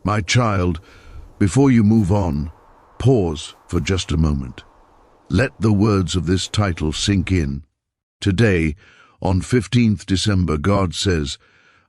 My child, before you move on, pause for just a moment. Let the words of this title sink in. Today, on 15th December, God says,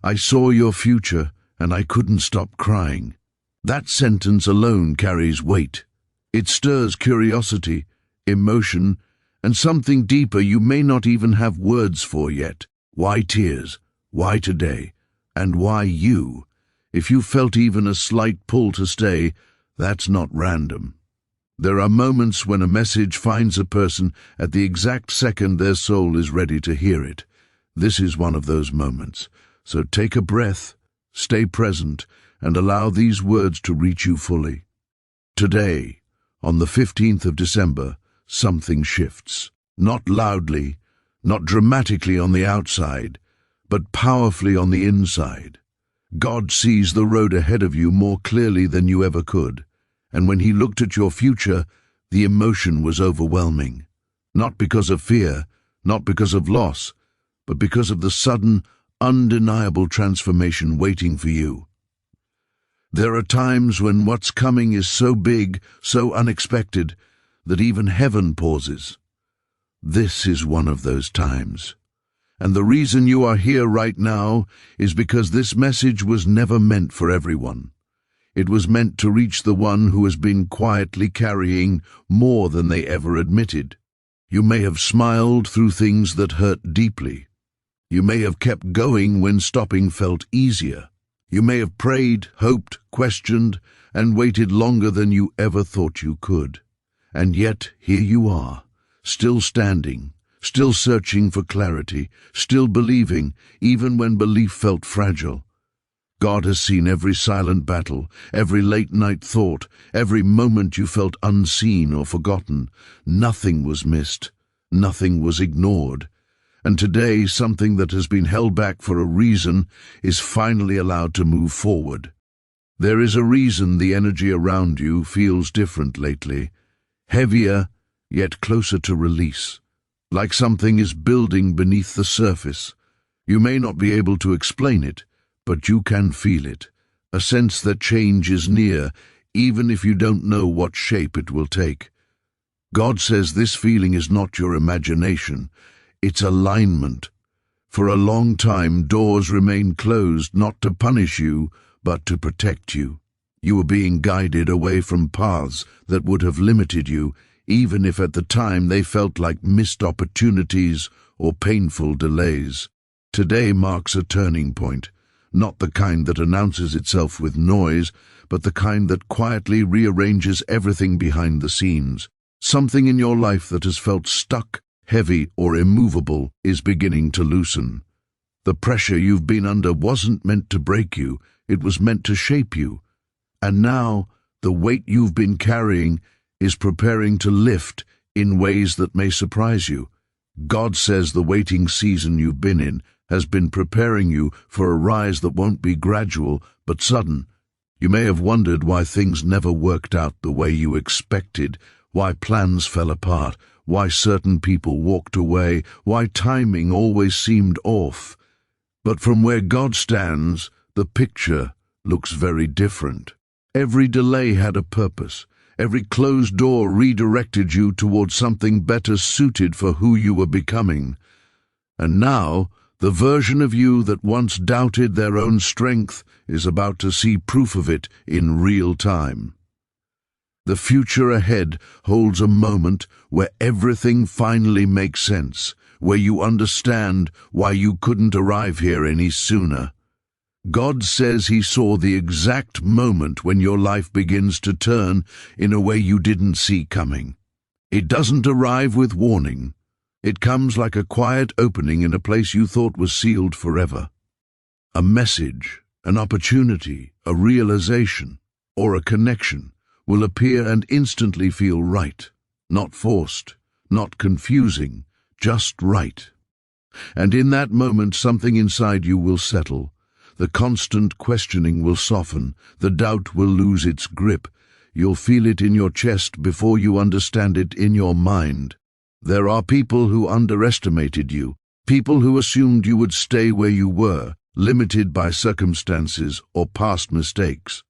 "I saw your future and I couldn't stop crying." That sentence alone carries weight. It stirs curiosity, emotion, and something deeper you may not even have words for yet. Why tears? Why today? And why you? If you felt even a slight pull to stay, that's not random. There are moments when a message finds a person at the exact second their soul is ready to hear it. This is one of those moments. So take a breath, stay present, and allow these words to reach you fully. Today, on the 15th of December, something shifts. Not loudly, not dramatically on the outside, but powerfully on the inside. God sees the road ahead of you more clearly than you ever could, and when he looked at your future, the emotion was overwhelming. Not because of fear, not because of loss, but because of the sudden, undeniable transformation waiting for you. There are times when what's coming is so big, so unexpected, that even heaven pauses. This is one of those times. And the reason you are here right now is because this message was never meant for everyone. It was meant to reach the one who has been quietly carrying more than they ever admitted. You may have smiled through things that hurt deeply. You may have kept going when stopping felt easier. You may have prayed, hoped, questioned, and waited longer than you ever thought you could. And yet, here you are, still standing, still searching for clarity, still believing, even when belief felt fragile. God has seen every silent battle, every late-night thought, every moment you felt unseen or forgotten. Nothing was missed, nothing was ignored. And today, something that has been held back for a reason is finally allowed to move forward. There is a reason the energy around you feels different lately, heavier, yet closer to release. Like something is building beneath the surface. You may not be able to explain it, but you can feel it, a sense that change is near, even if you don't know what shape it will take. God says this feeling is not your imagination, it's alignment. For a long time, doors remained closed not to punish you, but to protect you. You were being guided away from paths that would have limited you, even if at the time they felt like missed opportunities or painful delays. Today marks a turning point, not the kind that announces itself with noise, but the kind that quietly rearranges everything behind the scenes. Something in your life that has felt stuck, heavy, or immovable is beginning to loosen. The pressure you've been under wasn't meant to break you, it was meant to shape you. And now, the weight you've been carrying is preparing to lift in ways that may surprise you. God says the waiting season you've been in has been preparing you for a rise that won't be gradual but sudden. You may have wondered why things never worked out the way you expected, why plans fell apart, why certain people walked away, why timing always seemed off. But from where God stands, the picture looks very different. Every delay had a purpose. Every closed door redirected you towards something better suited for who you were becoming. And now, the version of you that once doubted their own strength is about to see proof of it in real time. The future ahead holds a moment where everything finally makes sense, where you understand why you couldn't arrive here any sooner. God says he saw the exact moment when your life begins to turn in a way you didn't see coming. It doesn't arrive with warning. It comes like a quiet opening in a place you thought was sealed forever. A message, an opportunity, a realization, or a connection will appear and instantly feel right, not forced, not confusing, just right. And in that moment something inside you will settle. The constant questioning will soften, the doubt will lose its grip. You'll feel it in your chest before you understand it in your mind. There are people who underestimated you, people who assumed you would stay where you were, limited by circumstances or past mistakes.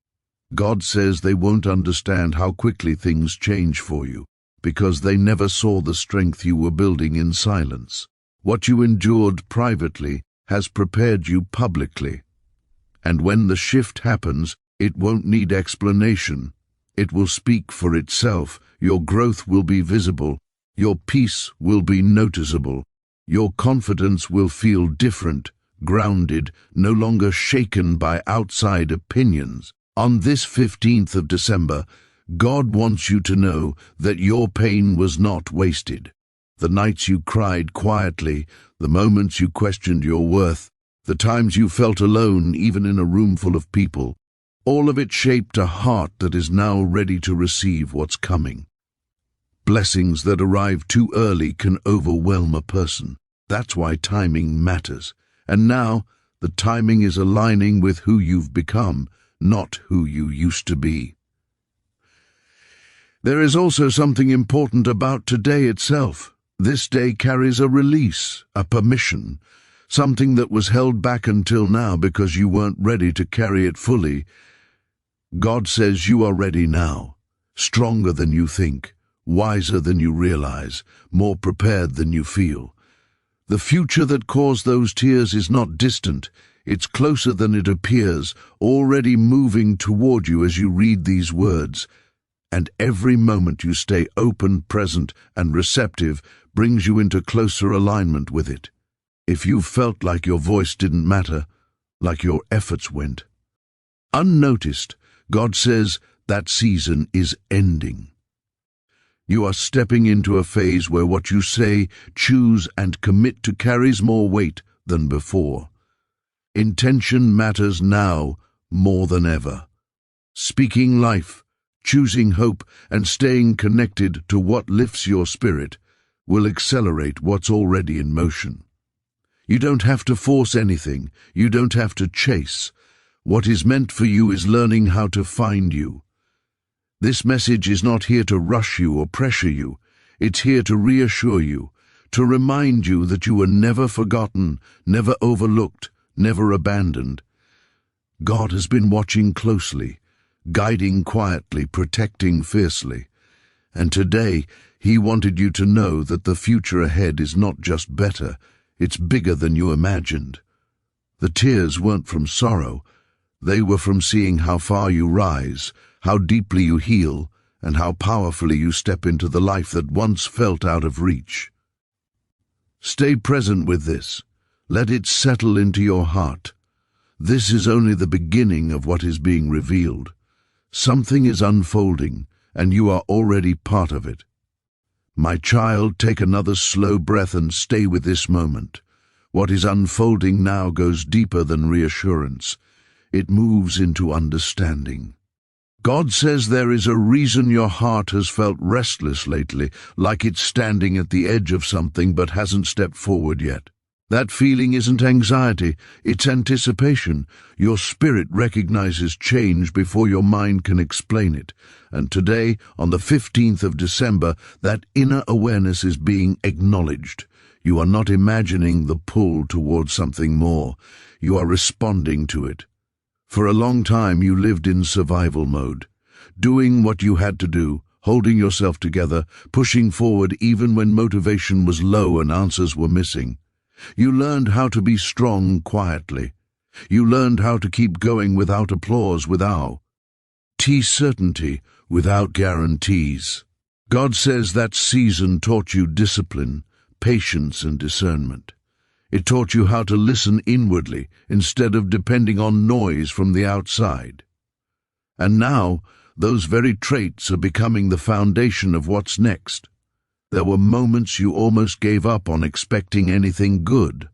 God says they won't understand how quickly things change for you, because they never saw the strength you were building in silence. What you endured privately has prepared you publicly. And when the shift happens, it won't need explanation. It will speak for itself. Your growth will be visible. Your peace will be noticeable. Your confidence will feel different, grounded, no longer shaken by outside opinions. On this 15th of December, God wants you to know that your pain was not wasted. The nights you cried quietly, the moments you questioned your worth, the times you felt alone even in a room full of people, all of it shaped a heart that is now ready to receive what's coming. Blessings that arrive too early can overwhelm a person. That's why timing matters. And now, the timing is aligning with who you've become, not who you used to be. There is also something important about today itself. This day carries a release, a permission, something that was held back until now because you weren't ready to carry it fully. God says you are ready now, stronger than you think, wiser than you realize, more prepared than you feel. The future that caused those tears is not distant. It's closer than it appears, already moving toward you as you read these words. And every moment you stay open, present, and receptive brings you into closer alignment with it. If you felt like your voice didn't matter, like your efforts went unnoticed, God says that season is ending. You are stepping into a phase where what you say, choose, and commit to carries more weight than before. Intention matters now more than ever. Speaking life, choosing hope, and staying connected to what lifts your spirit will accelerate what's already in motion. You don't have to force anything. You don't have to chase. What is meant for you is learning how to find you. This message is not here to rush you or pressure you. It's here to reassure you, to remind you that you were never forgotten, never overlooked, never abandoned. God has been watching closely, guiding quietly, protecting fiercely. And today, He wanted you to know that the future ahead is not just better, it's bigger than you imagined. The tears weren't from sorrow. They were from seeing how far you rise, how deeply you heal, and how powerfully you step into the life that once felt out of reach. Stay present with this. Let it settle into your heart. This is only the beginning of what is being revealed. Something is unfolding, and you are already part of it. My child, take another slow breath and stay with this moment. What is unfolding now goes deeper than reassurance. It moves into understanding. God says there is a reason your heart has felt restless lately, like it's standing at the edge of something but hasn't stepped forward yet. That feeling isn't anxiety, it's anticipation. Your spirit recognizes change before your mind can explain it. And today, on the 15th of December, that inner awareness is being acknowledged. You are not imagining the pull towards something more. You are responding to it. For a long time you lived in survival mode, doing what you had to do, holding yourself together, pushing forward even when motivation was low and answers were missing. You learned how to be strong quietly. You learned how to keep going without applause, without certainty, without guarantees. God says that season taught you discipline, patience, and discernment. It taught you how to listen inwardly instead of depending on noise from the outside. And now, those very traits are becoming the foundation of what's next. There were moments you almost gave up on expecting anything good.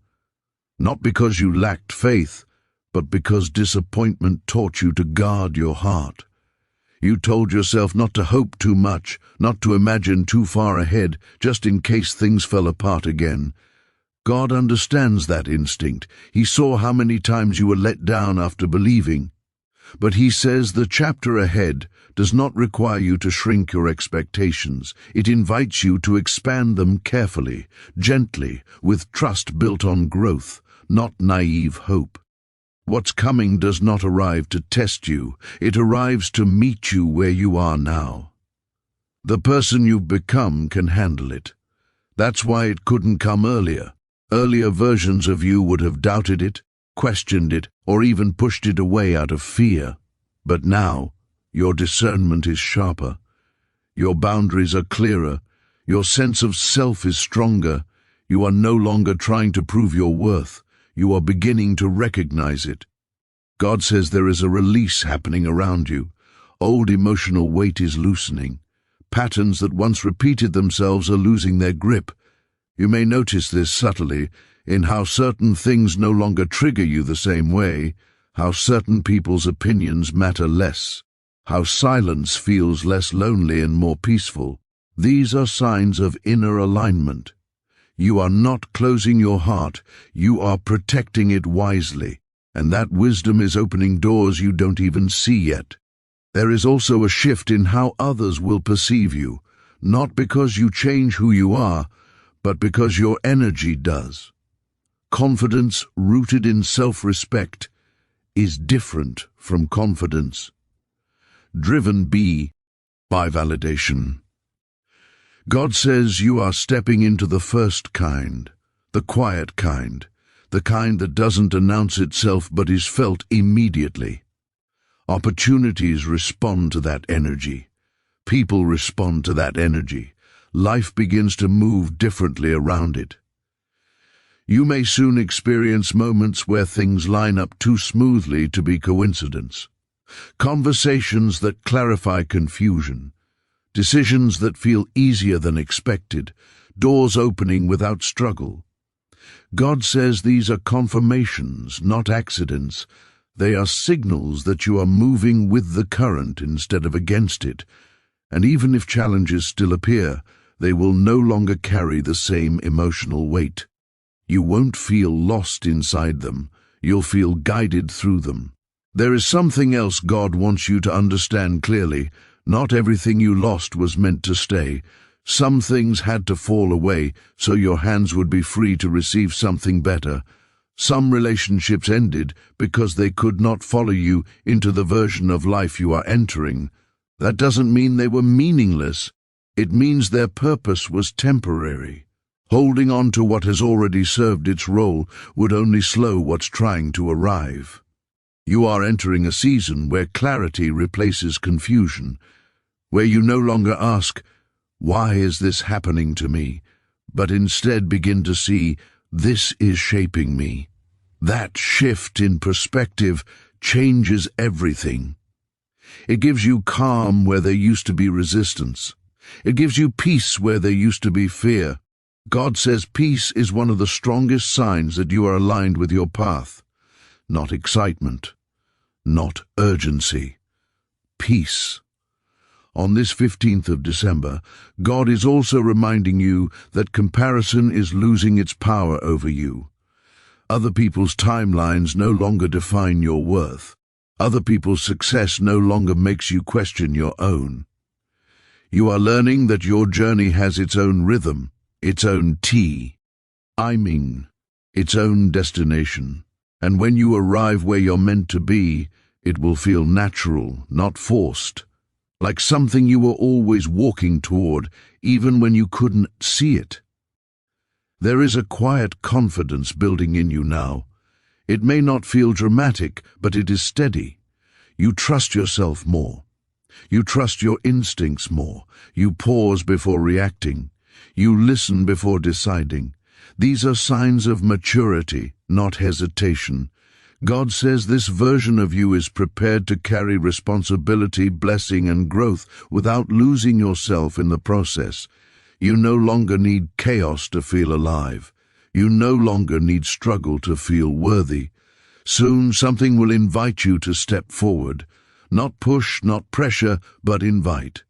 Not because you lacked faith, but because disappointment taught you to guard your heart. You told yourself not to hope too much, not to imagine too far ahead, just in case things fell apart again. God understands that instinct. He saw how many times you were let down after believing. But He says the chapter ahead does not require you to shrink your expectations. It invites you to expand them carefully, gently, with trust built on growth, not naive hope. What's coming does not arrive to test you, it arrives to meet you where you are now. The person you've become can handle it. That's why it couldn't come earlier. Earlier versions of you would have doubted it, questioned it, or even pushed it away out of fear. But now, your discernment is sharper. Your boundaries are clearer. Your sense of self is stronger. You are no longer trying to prove your worth. You are beginning to recognize it. God says there is a release happening around you. Old emotional weight is loosening. Patterns that once repeated themselves are losing their grip. You may notice this subtly in how certain things no longer trigger you the same way, how certain people's opinions matter less, how silence feels less lonely and more peaceful. These are signs of inner alignment. You are not closing your heart, you are protecting it wisely, and that wisdom is opening doors you don't even see yet. There is also a shift in how others will perceive you, not because you change who you are, but because your energy does. Confidence rooted in self-respect is different from confidence driven by validation. God says you are stepping into the first kind, the quiet kind, the kind that doesn't announce itself but is felt immediately. Opportunities respond to that energy. People respond to that energy. Life begins to move differently around it. You may soon experience moments where things line up too smoothly to be coincidence. Conversations that clarify confusion. Decisions that feel easier than expected, doors opening without struggle. God says these are confirmations, not accidents. They are signals that you are moving with the current instead of against it, and even if challenges still appear, they will no longer carry the same emotional weight. You won't feel lost inside them, you'll feel guided through them. There is something else God wants you to understand clearly. Not everything you lost was meant to stay. Some things had to fall away so your hands would be free to receive something better. Some relationships ended because they could not follow you into the version of life you are entering. That doesn't mean they were meaningless. It means their purpose was temporary. Holding on to what has already served its role would only slow what's trying to arrive. You are entering a season where clarity replaces confusion, where you no longer ask, "Why is this happening to me?" but instead begin to see, "This is shaping me." That shift in perspective changes everything. It gives you calm where there used to be resistance. It gives you peace where there used to be fear. God says peace is one of the strongest signs that you are aligned with your path. Not excitement, not urgency. Peace. On this 15th of December, God is also reminding you that comparison is losing its power over you. Other people's timelines no longer define your worth. Other people's success no longer makes you question your own. You are learning that your journey has its own rhythm, its own timing, its own destination. And when you arrive where you're meant to be, it will feel natural, not forced. Like something you were always walking toward, even when you couldn't see it. There is a quiet confidence building in you now. It may not feel dramatic, but it is steady. You trust yourself more. You trust your instincts more. You pause before reacting. You listen before deciding. These are signs of maturity, not hesitation. God says this version of you is prepared to carry responsibility, blessing, and growth without losing yourself in the process. You no longer need chaos to feel alive. You no longer need struggle to feel worthy. Soon something will invite you to step forward. Not push, not pressure, but invite.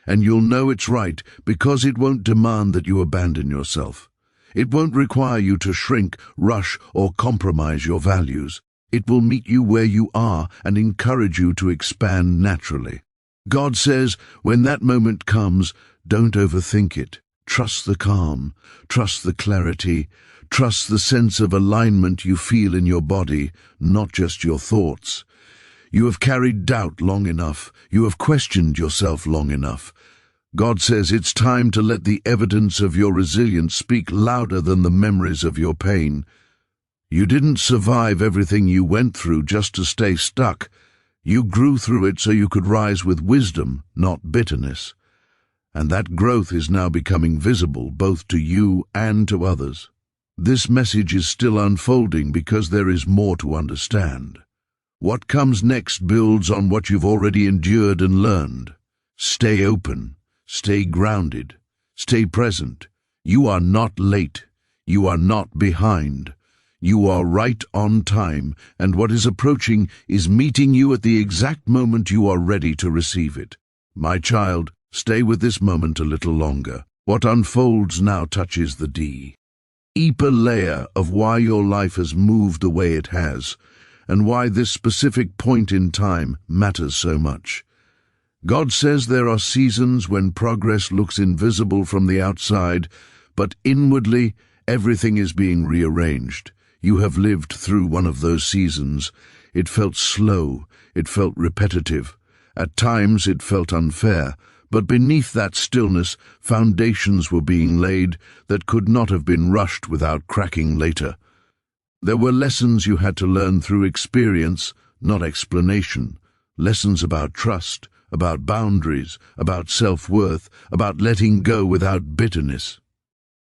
And you'll know it's right because it won't demand that you abandon yourself. It won't require you to shrink, rush, or compromise your values. It will meet you where you are and encourage you to expand naturally. God says, when that moment comes, don't overthink it. Trust the calm, trust the clarity, Trust the sense of alignment you feel in your body, not just your thoughts. You have carried doubt long enough. You have questioned yourself long enough. God says it's time to let the evidence of your resilience speak louder than the memories of your pain. You didn't survive everything you went through just to stay stuck. You grew through it so you could rise with wisdom, not bitterness. And that growth is now becoming visible both to you and to others. This message is still unfolding because there is more to understand. What comes next builds on what you've already endured and learned. Stay open, stay grounded, stay present. You are not late. You are not behind. You are right on time, and what is approaching is meeting you at the exact moment you are ready to receive it. My child, stay with this moment a little longer. What unfolds now touches the deeper layer of why your life has moved the way it has, and why this specific point in time matters so much. God says there are seasons when progress looks invisible from the outside, but inwardly everything is being rearranged. You have lived through one of those seasons. It felt slow, it felt repetitive. At times it felt unfair, but beneath that stillness, foundations were being laid that could not have been rushed without cracking later. There were lessons you had to learn through experience, not explanation. Lessons about trust, about boundaries, about self-worth, about letting go without bitterness.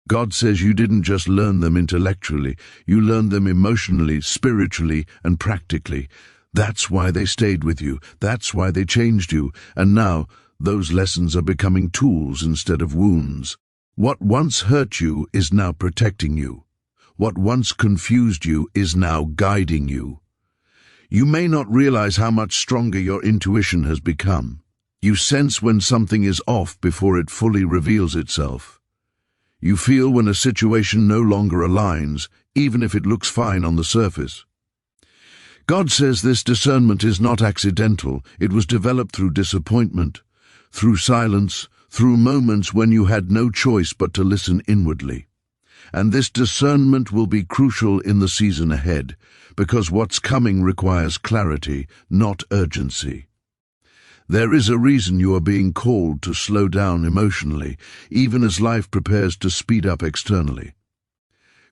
God says you didn't just learn them intellectually, you learned them emotionally, spiritually, and practically. That's why they stayed with you, that's why they changed you, and now those lessons are becoming tools instead of wounds. What once hurt you is now protecting you. What once confused you is now guiding you. You may not realize how much stronger your intuition has become. You sense when something is off before it fully reveals itself. You feel when a situation no longer aligns, even if it looks fine on the surface. God says this discernment is not accidental. It was developed through disappointment, through silence, through moments when you had no choice but to listen inwardly. And this discernment will be crucial in the season ahead, because what's coming requires clarity, not urgency. There is a reason you are being called to slow down emotionally, even as life prepares to speed up externally.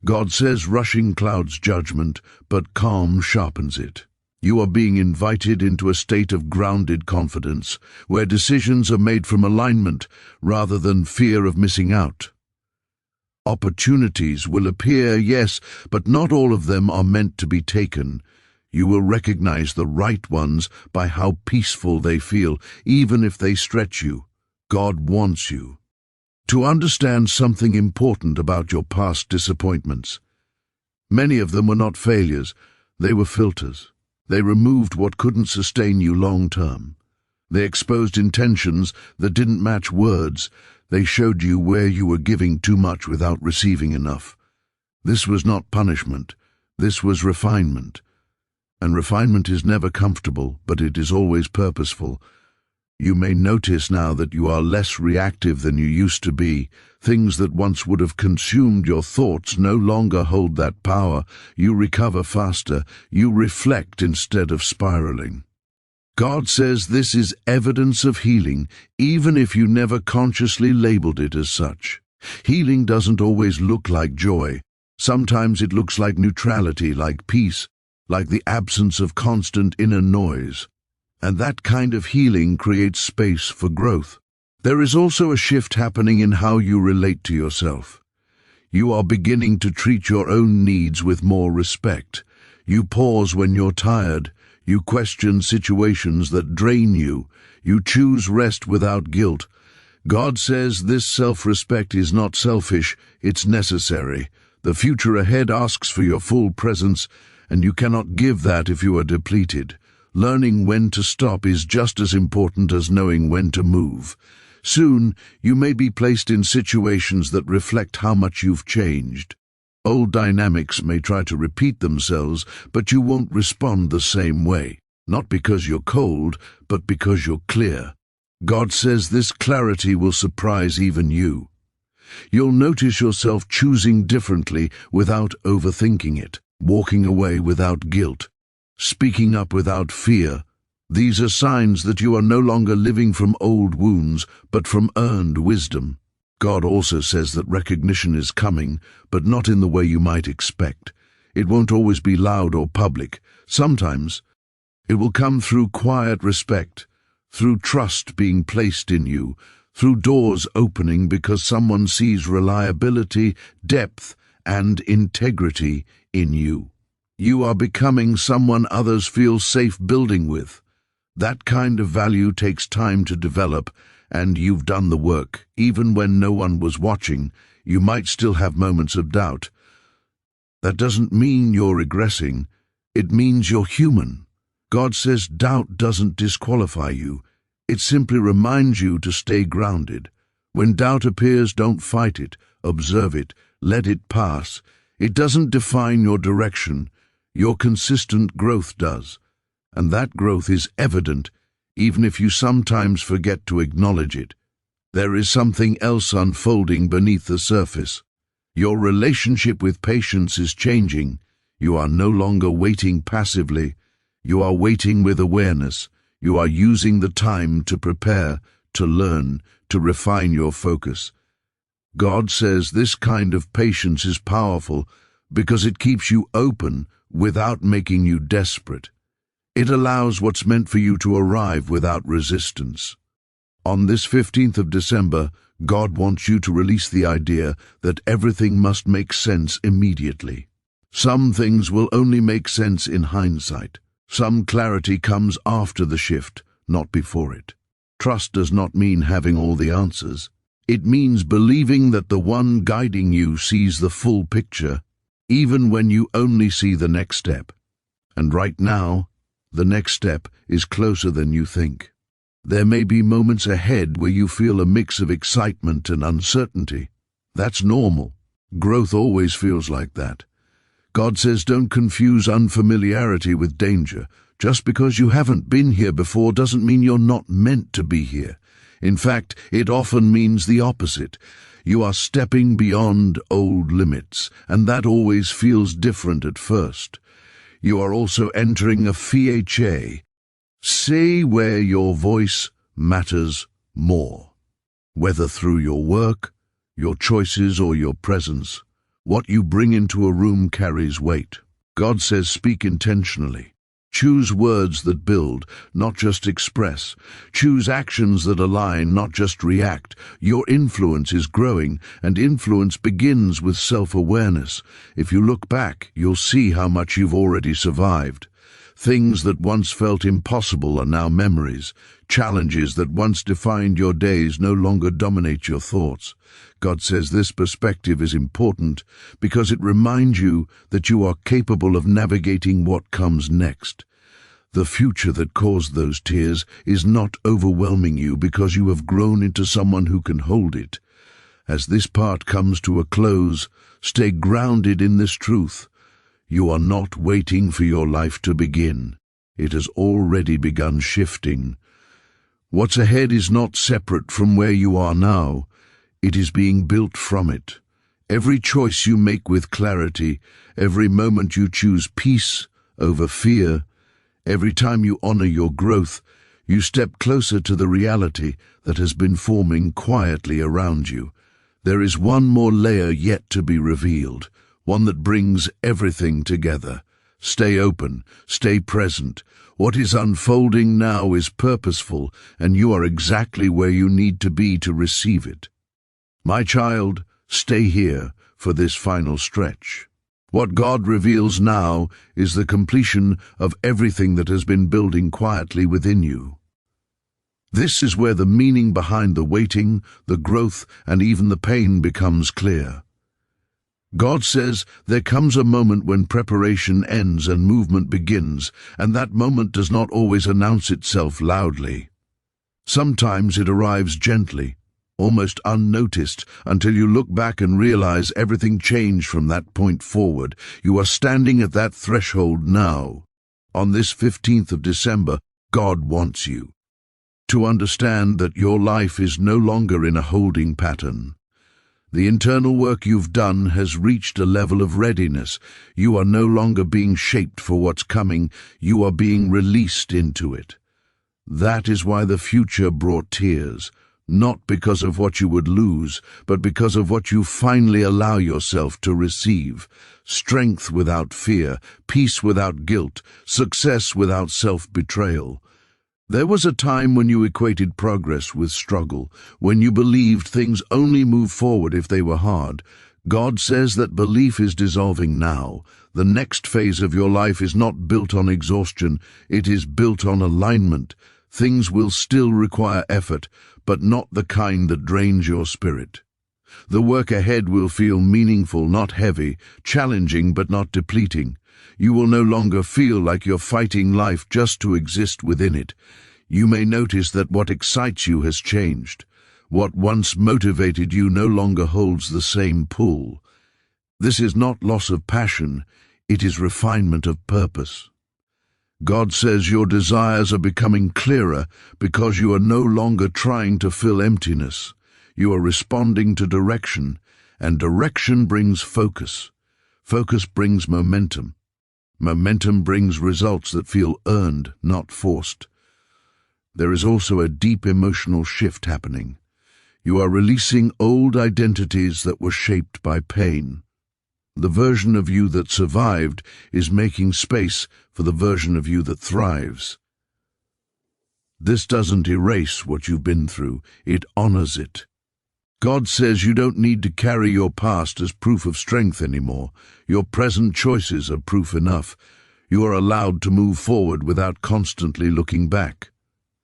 God says rushing clouds judgment, but calm sharpens it. You are being invited into a state of grounded confidence, where decisions are made from alignment rather than fear of missing out. Opportunities will appear, yes, but not all of them are meant to be taken. You will recognize the right ones by how peaceful they feel, even if they stretch you. God wants you to understand something important about your past disappointments. Many of them were not failures, they were filters. They removed what couldn't sustain you long term. They exposed intentions that didn't match words. They showed you where you were giving too much without receiving enough. This was not punishment. This was refinement. And refinement is never comfortable, but it is always purposeful. You may notice now that you are less reactive than you used to be. Things that once would have consumed your thoughts no longer hold that power. You recover faster. You reflect instead of spiraling. God says this is evidence of healing, even if you never consciously labeled it as such. Healing doesn't always look like joy. Sometimes it looks like neutrality, like peace, like the absence of constant inner noise. And that kind of healing creates space for growth. There is also a shift happening in how you relate to yourself. You are beginning to treat your own needs with more respect. You pause when you're tired. You question situations that drain you. You choose rest without guilt. God says this self-respect is not selfish, it's necessary. The future ahead asks for your full presence, and you cannot give that if you are depleted. Learning when to stop is just as important as knowing when to move. Soon, you may be placed in situations that reflect how much you've changed. Old dynamics may try to repeat themselves, but you won't respond the same way. Not because you're cold, but because you're clear. God says this clarity will surprise even you. You'll notice yourself choosing differently without overthinking it, walking away without guilt, speaking up without fear. These are signs that you are no longer living from old wounds, but from earned wisdom. God also says that recognition is coming, but not in the way you might expect. It won't always be loud or public. Sometimes it will come through quiet respect, through trust being placed in you, through doors opening because someone sees reliability, depth, and integrity in you. You are becoming someone others feel safe building with. That kind of value takes time to develop, and you've done the work. Even when no one was watching, you might still have moments of doubt. That doesn't mean you're regressing. It means you're human. God says doubt doesn't disqualify you. It simply reminds you to stay grounded. When doubt appears, don't fight it. Observe it. Let it pass. It doesn't define your direction. Your consistent growth does. And that growth is evident, even if you sometimes forget to acknowledge it. There is something else unfolding beneath the surface. Your relationship with patience is changing. You are no longer waiting passively. You are waiting with awareness. You are using the time to prepare, to learn, to refine your focus. God says this kind of patience is powerful because it keeps you open without making you desperate. It allows what's meant for you to arrive without resistance. On this 15th of December, God wants you to release the idea that everything must make sense immediately. Some things will only make sense in hindsight. Some clarity comes after the shift, not before it. Trust does not mean having all the answers. It means believing that the one guiding you sees the full picture, even when you only see the next step. And right now, the next step is closer than you think. There may be moments ahead where you feel a mix of excitement and uncertainty. That's normal. Growth always feels like that. God says don't confuse unfamiliarity with danger. Just because you haven't been here before doesn't mean you're not meant to be here. In fact, it often means the opposite. You are stepping beyond old limits, and that always feels different at first. You are also entering a PHA. Say where your voice matters more. Whether through your work, your choices, or your presence, what you bring into a room carries weight. God says speak intentionally. Choose words that build, not just express. Choose actions that align, not just react. Your influence is growing, and influence begins with self-awareness. If you look back, you'll see how much you've already survived. Things that once felt impossible are now memories. Challenges that once defined your days no longer dominate your thoughts. God says this perspective is important because it reminds you that you are capable of navigating what comes next. The future that caused those tears is not overwhelming you because you have grown into someone who can hold it. As this part comes to a close, stay grounded in this truth. You are not waiting for your life to begin. It has already begun shifting. What's ahead is not separate from where you are now. It is being built from it. Every choice you make with clarity, every moment you choose peace over fear, every time you honor your growth, you step closer to the reality that has been forming quietly around you. There is one more layer yet to be revealed, one that brings everything together. Stay open, stay present. What is unfolding now is purposeful, and you are exactly where you need to be to receive it. My child, stay here for this final stretch. What God reveals now is the completion of everything that has been building quietly within you. This is where the meaning behind the waiting, the growth, and even the pain becomes clear. God says there comes a moment when preparation ends and movement begins, and that moment does not always announce itself loudly. Sometimes it arrives gently, almost unnoticed, until you look back and realize everything changed from that point forward. You are standing at that threshold now. On this 15th of December, God wants you to understand that your life is no longer in a holding pattern. The internal work you've done has reached a level of readiness. You are no longer being shaped for what's coming, you are being released into it. That is why the future brought tears, not because of what you would lose, but because of what you finally allow yourself to receive. Strength without fear, peace without guilt, success without self-betrayal. There was a time when you equated progress with struggle, when you believed things only move forward if they were hard. God says that belief is dissolving now. The next phase of your life is not built on exhaustion, it is built on alignment. Things will still require effort, but not the kind that drains your spirit. The work ahead will feel meaningful, not heavy, challenging but not depleting. You will no longer feel like you're fighting life just to exist within it. You may notice that what excites you has changed. What once motivated you no longer holds the same pull. This is not loss of passion, it is refinement of purpose. God says your desires are becoming clearer because you are no longer trying to fill emptiness. You are responding to direction, and direction brings focus. Focus brings momentum. Momentum brings results that feel earned, not forced. There is also a deep emotional shift happening. You are releasing old identities that were shaped by pain. The version of you that survived is making space for the version of you that thrives. This doesn't erase what you've been through, it honors it. God says you don't need to carry your past as proof of strength anymore. Your present choices are proof enough. You are allowed to move forward without constantly looking back.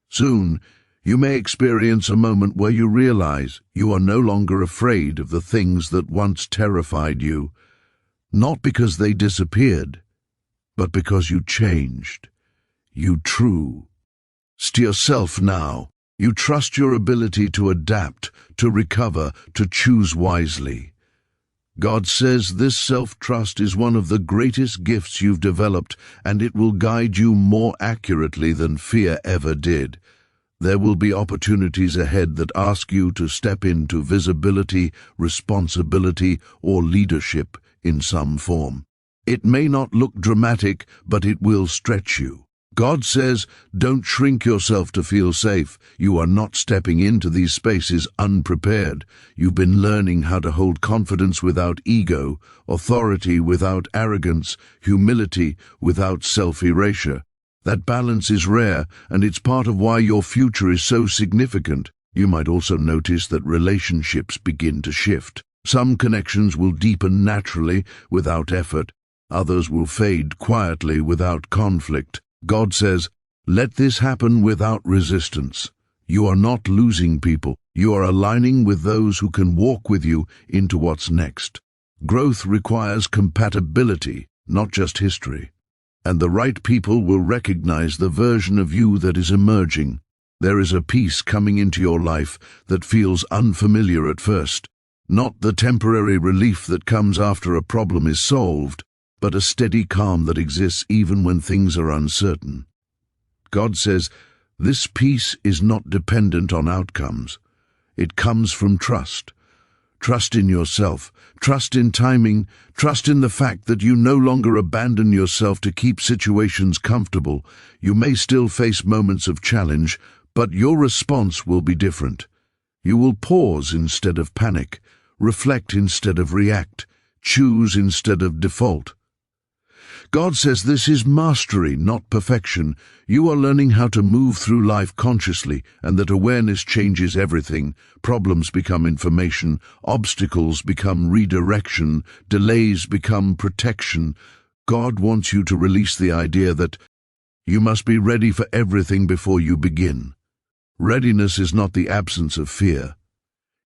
Soon, you may experience a moment where you realize you are no longer afraid of the things that once terrified you. Not because they disappeared, but because you changed. You trust yourself now. You trust your ability to adapt, to recover, to choose wisely. God says this self-trust is one of the greatest gifts you've developed, and it will guide you more accurately than fear ever did. There will be opportunities ahead that ask you to step into visibility, responsibility, or leadership in some form. It may not look dramatic, but it will stretch you. God says, don't shrink yourself to feel safe. You are not stepping into these spaces unprepared. You've been learning how to hold confidence without ego, authority without arrogance, humility without self-erasure. That balance is rare, and it's part of why your future is so significant. You might also notice that relationships begin to shift. Some connections will deepen naturally, without effort. Others will fade quietly, without conflict. God says, let this happen without resistance. You are not losing people. You are aligning with those who can walk with you into what's next. Growth requires compatibility, not just history. And the right people will recognize the version of you that is emerging. There is a peace coming into your life that feels unfamiliar at first. Not the temporary relief that comes after a problem is solved, but a steady calm that exists even when things are uncertain. God says, this peace is not dependent on outcomes. It comes from trust. Trust in yourself, trust in timing, trust in the fact that you no longer abandon yourself to keep situations comfortable. You may still face moments of challenge, but your response will be different. You will pause instead of panic, reflect instead of react, choose instead of default. God says this is mastery, not perfection. You are learning how to move through life consciously, and that awareness changes everything. Problems become information, obstacles become redirection, delays become protection. God wants you to release the idea that you must be ready for everything before you begin. Readiness is not the absence of fear.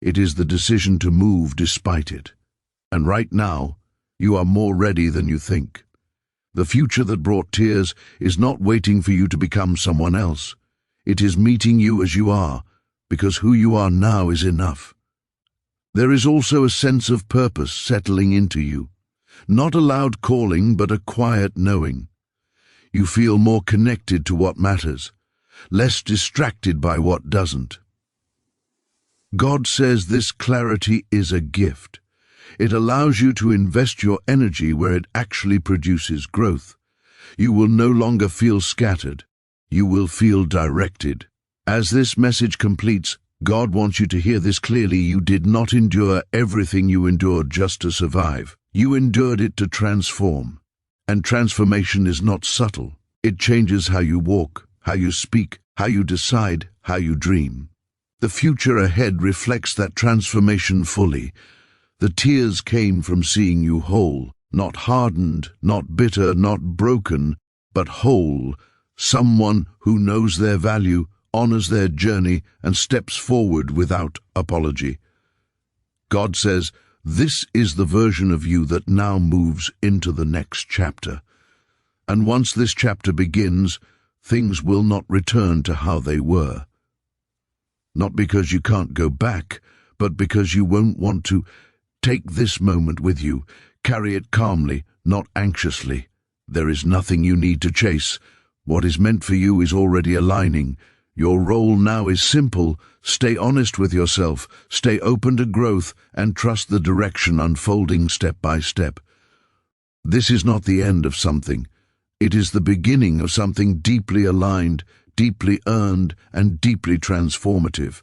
It is the decision to move despite it. And right now, you are more ready than you think. The future that brought tears is not waiting for you to become someone else. It is meeting you as you are, because who you are now is enough. There is also a sense of purpose settling into you. Not a loud calling, but a quiet knowing. You feel more connected to what matters, less distracted by what doesn't. God says this clarity is a gift. It allows you to invest your energy where it actually produces growth. You will no longer feel scattered. You will feel directed. As this message completes, God wants you to hear this clearly. You did not endure everything you endured just to survive. You endured it to transform. And transformation is not subtle. It changes how you walk, how you speak, how you decide, how you dream. The future ahead reflects that transformation fully. The tears came from seeing you whole, not hardened, not bitter, not broken, but whole, someone who knows their value, honors their journey, and steps forward without apology. God says, this is the version of you that now moves into the next chapter. And once this chapter begins, things will not return to how they were. Not because you can't go back, but because you won't want to. Take this moment with you. Carry it calmly, not anxiously. There is nothing you need to chase. What is meant for you is already aligning. Your role now is simple. Stay honest with yourself, stay open to growth, and trust the direction unfolding step by step. This is not the end of something. It is the beginning of something deeply aligned, deeply earned, and deeply transformative.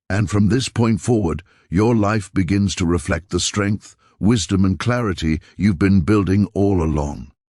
And from this point forward, your life begins to reflect the strength, wisdom, and clarity you've been building all along.